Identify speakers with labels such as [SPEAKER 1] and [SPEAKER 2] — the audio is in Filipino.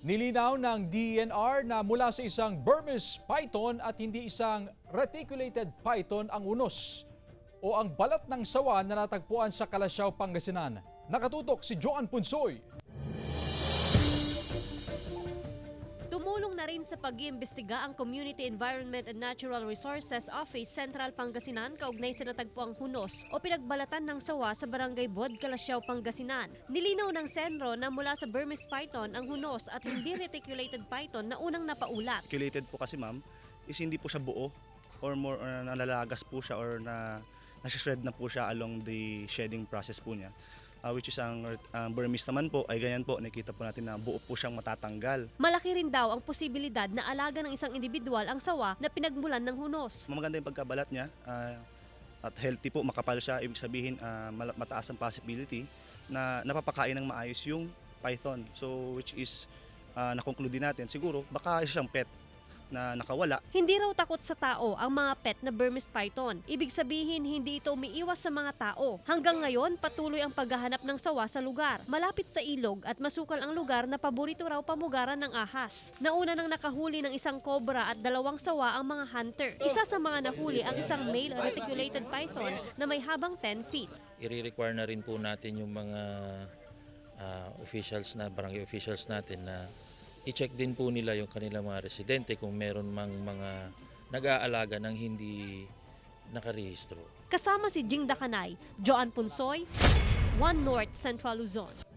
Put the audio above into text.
[SPEAKER 1] Nilinaw ng DENR na mula sa isang Burmese python at hindi isang reticulated python ang unos o ang balat ng sawa na natagpuan sa Kalasyaw, Pangasinan. Nakatutok si Joan Punsoy.
[SPEAKER 2] Tumulong na rin sa pag-iimbestiga ang Community Environment and Natural Resources Office Central Pangasinan kaugnay sa natagpuang hunos o pinagbalatan ng sawa sa Barangay Bod, Kalasyaw, Pangasinan. Nilinaw ng Senro na mula sa Burmese python ang hunos at hindi reticulated python na unang napaulat.
[SPEAKER 3] Reticulated po kasi ma'am is hindi po siya buo or more or nalalagas po siya or nasi-shred na po siya along the shedding process po niya. Which is ang Burmese naman po ay ganyan po, nakita po natin na buo po siyang matatanggal.
[SPEAKER 2] Malaki rin daw ang posibilidad na alaga ng isang individual ang sawa na pinagmulan ng hunos.
[SPEAKER 3] Maganda yung pagkabalat niya at healthy po, makapal siya, ibig sabihin mataas ang possibility na napapakain ng maayos yung python. So which is nakonklude natin siguro baka isa siyang pet na nakawala.
[SPEAKER 2] Hindi raw takot sa tao ang mga pet na Burmese python. Ibig sabihin, hindi ito umiiwas sa mga tao. Hanggang ngayon, patuloy ang paghahanap ng sawa sa lugar. Malapit sa ilog at masukal ang lugar na paborito raw pamugaran ng ahas. Nauna nang nakahuli ng isang cobra at 2 sawa ang mga hunter. Isa sa mga nahuli ang isang male reticulated python na may habang 10 feet.
[SPEAKER 4] I-require na rin po natin yung mga officials na, barangay officials natin na i-check din po nila yung kanilang mga residente kung meron mang mga nag-aalaga ng hindi nakarehistro.
[SPEAKER 2] Kasama si Jing Dakanay, Joan Punsoy, One North Central Luzon.